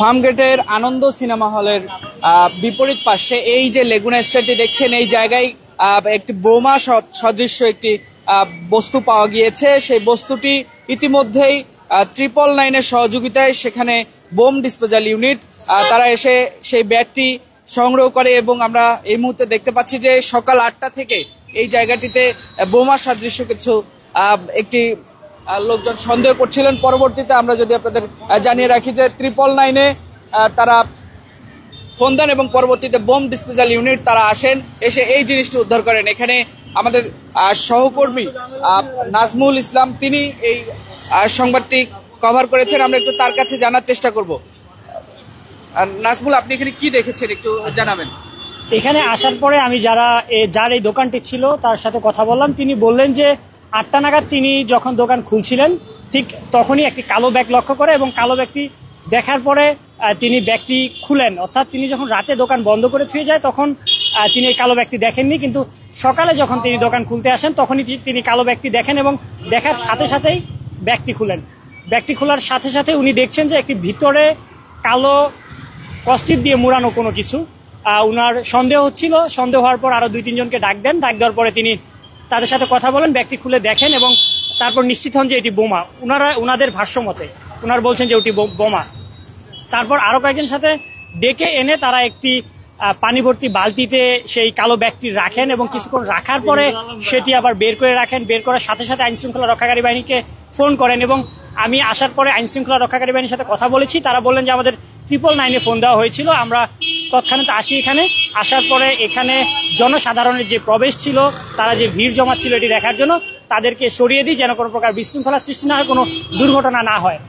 ফার্মগেটের আনন্দ cinema হলের বিপরীত পাশে এই যে লেগুনা এস্টেটটি দেখছেন, এই জায়গায় একটি বোমা সদৃশ্য একটি বস্তু পাওয়া গিয়েছে। সেই বস্তুটি ইতিমধ্যেই 999-এর সহযোগিতায় সেখানে বোম ডিসপোজাল ইউনিট তারা এসে সেই ব্যাগটি সংগ্রহ করে এবং আমরা এই মুহূর্তে দেখতে পাচ্ছি যে সকাল 8টা থেকে এই জায়গাটিতে বোমা সদৃশ্য কিছু একটি লোকজন সন্দেহ করছিলেন। পরবর্তীতে আমরা যদি আপনাদের জানিয়ে রাখি যে 999-এ তারা ফোন দেন এবং পরবর্তীতে বোম ডিসপোজাল ইউনিট তারা আসেন, এসে এই জিনিসটি উদ্ধার করেন। এখানে আমাদের সহকর্মী নাজমুল ইসলাম তিনি এই সংবাদটি কভার করেছেন, আমরা একটু তার কাছে জানার চেষ্টা করব। নাজমুল, আপনি এখানে কি দেখেছেন একটু জানাবেন। এখানে আসার পরে আমি যার এই দোকানটি ছিল তার সাথে কথা বললাম। তিনি বললেন যে 8টা নাগাদ তিনি যখন দোকান খুলছিলেন ঠিক তখনই একটি কালো ব্যাগ লক্ষ্য করে এবং কালো ব্যাগটি দেখার পরে তিনি ব্যাগটি খুলেন। অর্থাৎ তিনি যখন রাতে দোকান বন্ধ করে থুয়ে যায় তখন তিনি এই কালো ব্যাগটি দেখেননি, কিন্তু সকালে যখন তিনি দোকান খুলতে আসেন তখনই তিনি কালো ব্যাগটি দেখেন এবং দেখার সাথে সাথেই ব্যাগটি খুলেন। ব্যাগটি খোলার সাথে সাথে উনি দেখছেন যে একটি ভিতরে কালো কস্টিপ দিয়ে মুড়ানো কোনো কিছু। উনার সন্দেহ হচ্ছিল, সন্দেহ হওয়ার পর আরো 2-3 জনকে ডাক দেন। ডাক দেওয়ার পরে তিনি তাদের সাথে কথা বলেন, ব্যাগটি খুলে দেখেন এবং তারপর নিশ্চিত হন যে এটি বোমা। উনাদের ভাষ্য মতে উনার বলছেন যে ওটি বোমা। তারপর আরো কয়েকজনের সাথে ডেকে এনে তারা একটি পানি ভর্তি বালতিতে সেই কালো ব্যাগটি রাখেন এবং কিছুক্ষণ রাখার পরে সেটি আবার বের করে রাখেন। বের করার সাথে সাথে আইন শৃঙ্খলা রক্ষাকারী বাহিনীকে ফোন করেন এবং আমি আসার পরে আইন শৃঙ্খলা রক্ষাকারী বাহিনীর সাথে কথা বলেছি। তারা বললেন যে আমাদের 999-এ ফোন দেওয়া হয়েছিল। আমরা তৎক্ষণাৎ আসি এখানে। আসার পরে এখানে জনসাধারণের যে প্রবেশ ছিল, তারা যে ভিড় জমাচ্ছিল এটি দেখার জন্য তাদেরকে সরিয়ে দিই, যেন কোনো প্রকার বিশৃঙ্খলা সৃষ্টি না হয়, কোনো দুর্ঘটনা না হয়।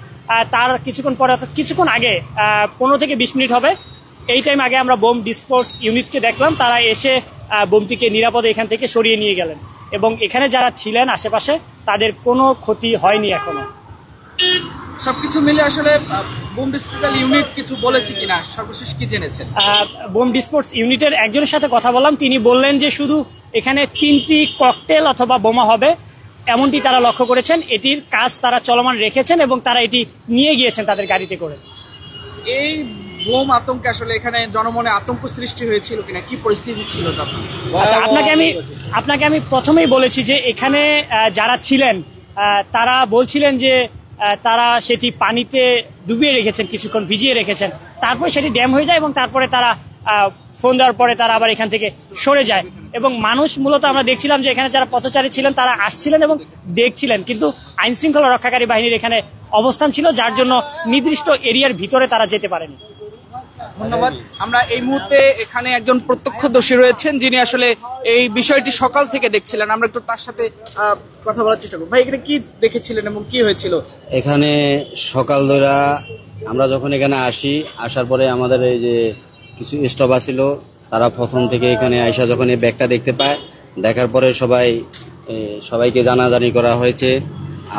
তার কিছুক্ষণ পরে, অর্থাৎ কিছুক্ষণ আগে 15 থেকে 20 মিনিট হবে, এই টাইম আগে আমরা বোম ডিসপোজ ইউনিটকে দেখলাম। তারা এসে বোমটিকে নিরাপদে এখান থেকে সরিয়ে নিয়ে গেলেন এবং এখানে যারা ছিলেন আশেপাশে তাদের কোনো ক্ষতি হয়নি এখনো। সবকিছু মিলে আসলে বোম ডিসপোজাল ইউনিট কিছু বলেছে কিনা, সর্বশেষ কি জেনেছেন? বোম ডিসপোজ ইউনিটের একজনের সাথে কথা বললাম, তিনি বললেন যে শুধু এখানে 3টি ককটেল অথবা বোমা হবে এমনটি তারা লক্ষ্য করেছেন। এটির কাজ তারা চলমান রেখেছেন এবং তারা এটি নিয়ে গিয়েছেন তাদের গাড়িতে করে। এই বোম আতঙ্কে আসলে এখানে জনমনে আতঙ্ক সৃষ্টি হয়েছিল কিনা, কি পরিস্থিতি ছিল তখন? আচ্ছা, আপনাকে আমি প্রথমেই বলেছি যে এখানে যারা ছিলেন তারা বলছিলেন যে তারা সেটি পানিতে ডুবিয়ে রেখেছেন, কিছুক্ষণ ভিজিয়ে রেখেছেন, তারপরে সেটি ড্যাম হয়ে যায় এবং তারপরে তারা ফোন দেওয়ার পরে তারা আবার এখান থেকে সরে যায়। এবং মানুষ মূলত আমরা দেখছিলাম যে এখানে যারা পথচারী ছিলেন তারা আসছিলেন এবং দেখছিলেন, কিন্তু আইন শৃঙ্খলা রক্ষাকারী বাহিনীর এখানে অবস্থান ছিল, যার জন্য নির্দিষ্ট এরিয়ার ভিতরে তারা যেতে পারেনি। ধন্যবাদ। আমরা এই মুহূর্তে এখানে একজন প্রত্যক্ষদর্শী রয়েছেন যিনি আসলে এই বিষয়টি সকাল থেকে দেখছিলেন, আমরা একটু তার সাথে কথা বলার চেষ্টা করব। ভাই, এখানে কি দেখেছিলেন এবং কি হয়েছিল? এখানে সকাল ধরে আমরা যখন এখানে আসার পরে আমাদের এই যে কিছু স্টাফ ছিল, তারা প্রথম থেকে এখানে আইসা যখন এই ব্যাগটা দেখতে পায়, দেখার পরে সবাইকে জানাজানি করা হয়েছে।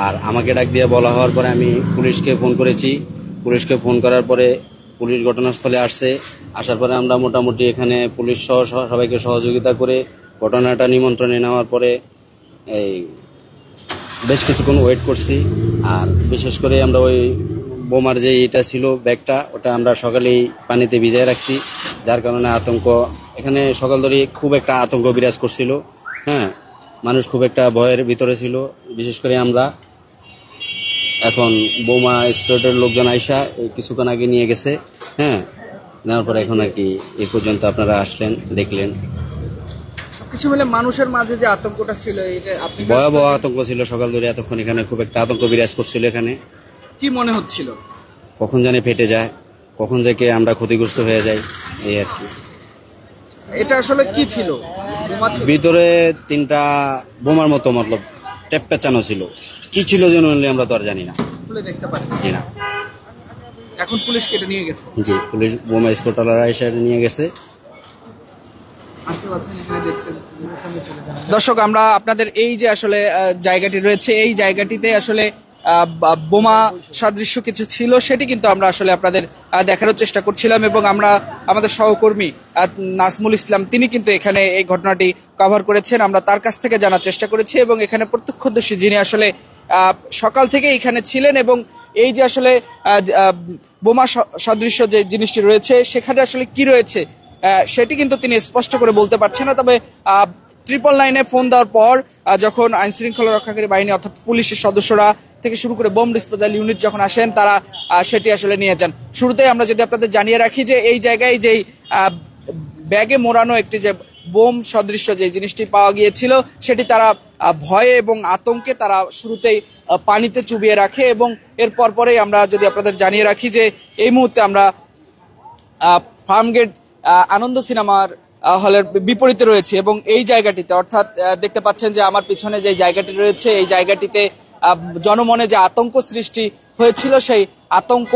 আর আমাকে ডাক দিয়ে বলা হওয়ার পরে আমি পুলিশকে ফোন করেছি। পুলিশকে ফোন করার পরে পুলিশ ঘটনাস্থলে আসছে। আসার পরে আমরা মোটামুটি এখানে পুলিশ সহ সবাইকে সহযোগিতা করে ঘটনাটা নিমন্ত্রণে নেওয়ার পরে এই বেশ কিছুক্ষণ ওয়েট করছি। আর বিশেষ করে আমরা ওই বোমার যে এটা ছিল ব্যাগটা, ওটা আমরা সকালেই পানিতে ভিজিয়ে রাখছি, যার কারণে এখানে সকাল ধরে খুব একটা আতঙ্ক বিরাজ করছিল। হ্যাঁ, মানুষ খুব একটা ভয়ের ভিতরে ছিল। বিশেষ করে আমরা এখন বোমা স্কোয়াডের লোকজন আইসা কিছুক্ষণ আগে নিয়ে গেছে। হ্যাঁ, নেওয়ার পরে এখন আর কি এই পর্যন্ত আপনারা আসলেন, দেখলেন। কিছু বলে মানুষের মাঝে যে আতঙ্কটা ছিল, ভয়াবহ আতঙ্ক ছিল সকাল ধরে, এতক্ষণ এখানে খুব একটা আতঙ্ক বিরাজ করছিল। এখানে কি মনে হচ্ছিল, কখন জানে ফেটে যায়, কখন থেকে আমরা ক্ষতিগ্রস্ত হয়ে যাই, এই আর কি। এটা আসলে কি ছিল? ভিতরে 3টা বোমার মতো মতলব টেপ পেঁচানো ছিল। কি ছিল যেন আমরা তো আর জানি না, দেখতে পারি জি না। এখন পুলিশ কেটে নিয়ে গেছে? জি, পুলিশ বোমা স্কোয়াডরা এসে নিয়ে গেছে। দর্শক, আমরা আপনাদের এই যে আসলে জায়গাটি রয়েছে, এই জায়গাটিতে আসলে বোমা সদৃশ্য কিছু ছিল, সেটি কিন্তু আমরা আসলে আপনাদের দেখানোর চেষ্টা করছিলাম এবং আমরা আমাদের সহকর্মী নাজমুল ইসলাম তিনি কিন্তু এখানে এই ঘটনাটি কভার করেছেন। আমরা তার কাছ থেকে জানার চেষ্টা করেছি এবং এখানে প্রত্যক্ষদর্শী যিনি আসলে সকাল থেকে এখানে ছিলেন এবং এই যে আসলে বোমা সদৃশ্য যে জিনিসটি রয়েছে সেখানে আসলে কি রয়েছে সেটি কিন্তু তিনি স্পষ্ট করে বলতে পারছেন না। তবে 999-এ ফোন দেওয়ার পর যখন আইন শৃঙ্খলা রক্ষাকারী বাহিনী অর্থাৎ পুলিশের সদস্যরা থেকে শুরু করে বোম ডিসপোজাল ইউনিট যখন আসেন তারা সেটি আসলে নিয়ে যান। শুরুতে আমরা যদি আপনাদের জানিয়ে রাখি যে এই জায়গায় যেই ব্যাগে মোড়ানো একটি যে বোম সদৃশ্য যে জিনিসটি পাওয়া গিয়েছিল সেটি তারা ভয়ে এবং আতঙ্কে তারা শুরুতেই পানিতে চুবিয়ে রাখে এবং এর পরেই আমরা যদি আপনাদের জানিয়ে রাখি যে এই মুহূর্তে আমরা ফার্মগেট আনন্দ সিনেমার হলের বিপরীতে রয়েছে এবং এই জায়গাটিতে অর্থাৎ দেখতে পাচ্ছেন যে আমার পিছনে যে জায়গাটি রয়েছে এই জায়গাটিতে জনমনে যে আতঙ্ক সৃষ্টি হয়েছিল সেই আতঙ্ক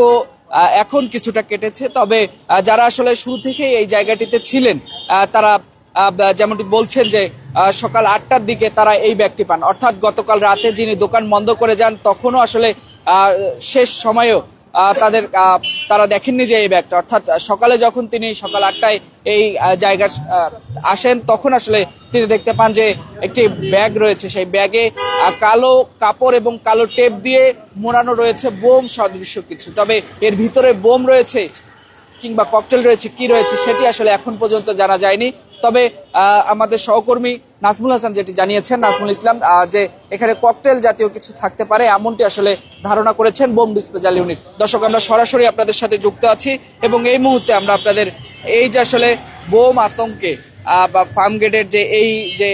এখন কিছুটা কেটেছে। তবে যারা আসলে শুরু থেকেই এই জায়গাটিতে ছিলেন তারা যেমনটি বলছেন যে সকাল 8টার দিকে তারা এই ব্যাগটি পান, অর্থাৎ গতকাল রাতে যিনি দোকান বন্ধ করে যান তখনও আসলে শেষ সময়েও তারা দেখেননি যে এই ব্যাগটা, অর্থাৎ সকালে যখন তিনি সকাল 8টায় এই জায়গায় আসেন তখন আসলে তিনি দেখতে পান যে একটি ব্যাগ রয়েছে, সেই ব্যাগে কালো কাপড় এবং কালো টেপ দিয়ে মোড়ানো রয়েছে বোম সদৃশ্য কিছু। তবে এর ভিতরে বোম রয়েছে কিংবা ককটেল রয়েছে কি রয়েছে সেটি আসলে এখন পর্যন্ত জানা যায়নি। তবে আমাদের সহকর্মী নাজমুল হাসান যেটি জানিয়েছেন, নাজমুল ইসলাম, যে এখানে ককটেল জাতীয় কিছু থাকতে পারে এমনটি আসলে ধারণা করেছেন বোম ডিসপোজাল ইউনিট। দর্শক, আমরা সরাসরি আপনাদের সাথে যুক্ত আছি এবং এই মুহূর্তে আমরা আপনাদের এই যে আসলে বোম আতঙ্কে বা ফার্মগেটের যে এই যে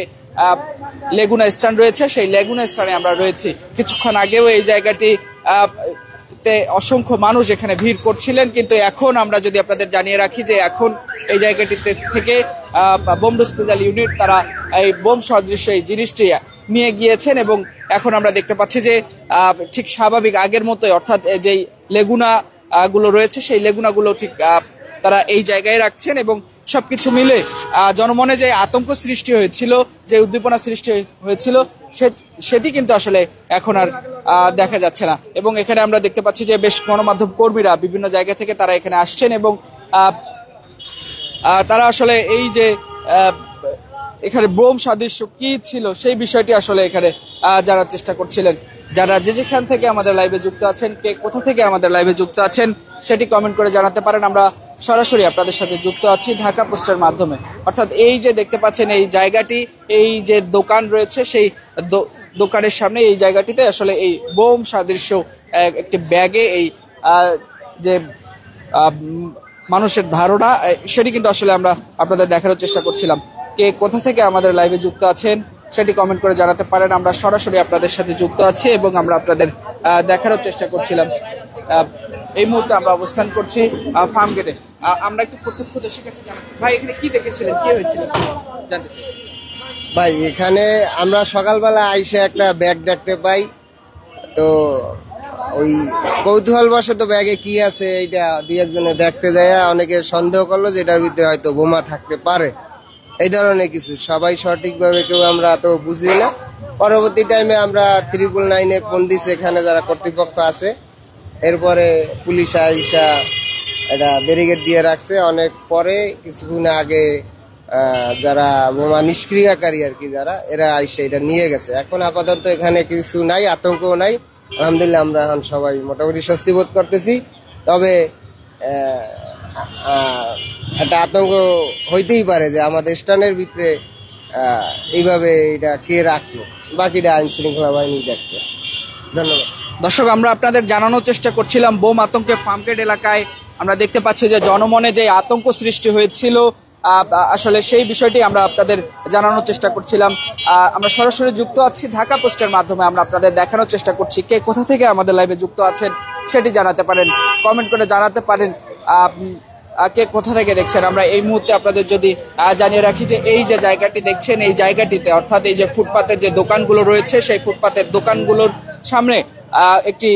লেগুনা স্ট্যান্ড রয়েছে সেই লেগুনা স্ট্যান্ডে আমরা রয়েছি। কিছুক্ষণ আগেও এই জায়গাটি অসংখ্য মানুষ এখানে ভিড় করছিলেন, কিন্তু এখন আমরা যদি আপনাদের জানিয়ে রাখি যে এখন এই জায়গাটিতে থেকে বোম ডিসপোজাল ইউনিট তারা এই বোম সদৃশ্য এই জিনিসটি নিয়ে গিয়েছেন এবং এখন আমরা দেখতে পাচ্ছি যে ঠিক স্বাভাবিক আগের মতোই, অর্থাৎ যেই লেগুনা গুলো রয়েছে সেই লেগুনাগুলো ঠিক তারা এই জায়গায় রাখছেন এবং সবকিছু মিলে জনমনে যে আতঙ্ক সৃষ্টি হয়েছিল, যে উদ্দীপনা সৃষ্টি হয়েছিল সেটি কিন্তু আসলে এখন আর দেখা যাচ্ছে না। এবং এখানে আমরা দেখতে পাচ্ছি যে বেশ গণমাধ্যম কর্মীরা বিভিন্ন জায়গা থেকে তারা এখানে আসছেন এবং তারা আসলে এই যে এখানে বোম সদৃশ্য কি ছিল সেই বিষয়টি আসলে এখানে জানার চেষ্টা করছিলেন। যারা যেখান থেকে আমাদের লাইভে যুক্ত আছেন, কে কোথা থেকে আমাদের লাইভে যুক্ত আছেন সেটি কমেন্ট করে জানাতে পারেন। আমরা সরাসরি আপনাদের সাথে যুক্ত আছি ঢাকা পোস্টের মাধ্যমে। অর্থাৎ এই যে দেখতে পাচ্ছেন এই জায়গাটি, এই যে দোকান রয়েছে সেই দোকানের সামনে এই জায়গাটিতে আসলে এই বোম সদৃশ্য একটি ব্যাগে এই যে মানুষের ধারণা সেটি কিন্তু আসলে আমরা আপনাদের দেখানোর চেষ্টা করছিলাম। কে কোথা থেকে আমাদের লাইভে যুক্ত আছেন সেটি কমেন্ট করে জানাতে পারেন। আমরা সরাসরি আপনাদের সাথে যুক্ত আছি এবং আমরা আপনাদের দেখানোর চেষ্টা করছিলাম। এই মুহূর্তে আমরা অবস্থান করছি ফার্মগেটে। আমরা একটু প্রত্যক্ষদর্শীর কাছে জানাচ্ছি, ভাই এখানে কি দেখেছিলেন, কি হয়েছিল জানতে চাই। ভাই এখানে আমরা সকালবেলা আইসে একটা ব্যাগ দেখতে পাই, তো ওই কৌতূহলবশত ব্যাগে কি আছে এইটা দুই একজনে দেখতে যায়, অনেকে সন্দেহ করলো যে এটার ভিতরে হয়তো বোমা থাকতে পারে, এই ধরনের কিছু। সবাই সঠিকভাবে কেউ আমরা তো বুঝি না। পরবর্তী টাইমে আমরা 999-এ ফোন দিছি, এখানে যারা কর্তৃপক্ষ আছে, এরপরে পুলিশ আইসা এটা ব্যারিকেড দিয়ে রাখছে। অনেক পরে কিছুক্ষণ আগে যারা বোমা নিষ্ক্রিয়কারী আর কি যারা, এরা আইসা এটা নিয়ে গেছে। এখন আপাতত এখানে কিছু নাই, আতঙ্কও নাই, আলহামদুলিল্লাহ। আমরা এখন সবাই মোটামুটি স্বস্তি বোধ করতেছি। তবে একটা আতঙ্ক হইতেই পারে যে আমাদের স্থানের ভিতরে এইভাবে এটা কে রাখলো, বাকিটা আইন শৃঙ্খলা বাহিনী দেখবে। ধন্যবাদ। দর্শক, আমরা আপনাদের জানানোর চেষ্টা করছিলাম বোম আতঙ্কে ফার্মগেট এলাকায় আমরা দেখতে পাচ্ছি যে জনমনে যে আতঙ্ক সৃষ্টি হয়েছিল আসলে সেই বিষয়টি আমরা আপনাদের জানানোর চেষ্টা করছিলাম। আমরা সরাসরি যুক্ত আছি ঢাকা পোস্টের মাধ্যমে। আমরা আপনাদের দেখানোর চেষ্টা করছি, কে কোথা থেকে আমাদের লাইভে যুক্ত আছেন সেটি জানাতে পারেন, কমেন্ট করে জানাতে পারেন কে কোথা থেকে দেখছেন। আমরা এই মুহূর্তে আপনাদের যদি জানিয়ে রাখি যে এই যে জায়গাটি দেখছেন এই জায়গাটিতে, অর্থাৎ এই যে ফুটপাতের যে দোকানগুলো রয়েছে সেই ফুটপাতের দোকানগুলোর সামনে একটি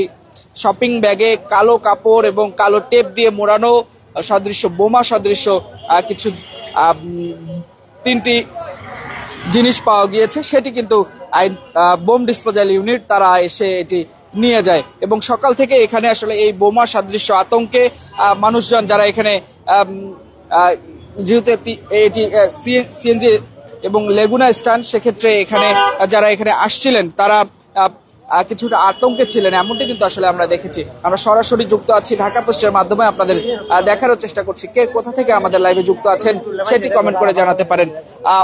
শপিং ব্যাগে কালো কাপড় এবং কালো টেপ দিয়ে মোড়ানো সদৃশ্য বোমা সদৃশ্য কিছু 3টি জিনিস পাওয়া গিয়েছে। সেটি কিন্তু বোম ডিসপোজাল ইউনিট তারা এসে এটি নিয়ে যায় এবং সকাল থেকে এখানে আসলে এই বোমা সদৃশ্য আতঙ্কে মানুষজন যারা এখানে যেহেতু এটি সিএনজি এবং লেগুনা স্ট্যান্ড, সেক্ষেত্রে এখানে যারা এখানে আসছিলেন তারা কিছুটা আতঙ্কে ছিলেন, এমনটি কিন্তু আসলে আমরা দেখেছি। আমরা সরাসরি যুক্ত আছি ঢাকা পোস্টের মাধ্যমে, আপনাদের দেখারও চেষ্টা করছি কে কোথা থেকে আমাদের লাইভে যুক্ত আছেন সেটি কমেন্ট করে জানাতে পারেন।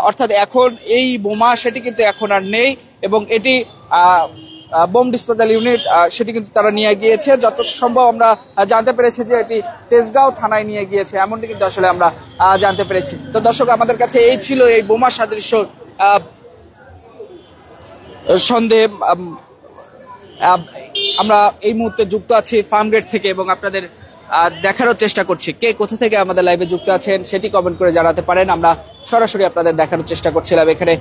অর্থাৎ এখন এই বোমা সেটি কিন্তু এখন আর নেই, এবং এটি বোম ডিসপোজাল ইউনিট সেটি কিন্তু তারা নিয়ে গিয়েছে। যত সম্ভব আমরা জানতে পেরেছি যে এটি তেজগাঁও থানায় নিয়ে গিয়েছে, এমনটি কিন্তু আসলে আমরা জানতে পেরেছি। তো দর্শক, আমাদের কাছে এই ছিল এই বোমা সাদৃশ্য সন্দেহ। আমরা এই মুহূর্তে যুক্ত আছি ফার্মগেট থেকে, এবং আপনাদের দেখারও চেষ্টা করছি কে কোথা থেকে আমাদের লাইভে যুক্ত আছেন সেটি কমেন্ট করে জানাতে পারেন। আমরা সরাসরি আপনাদের দেখানোর চেষ্টা করছিলাম এখানে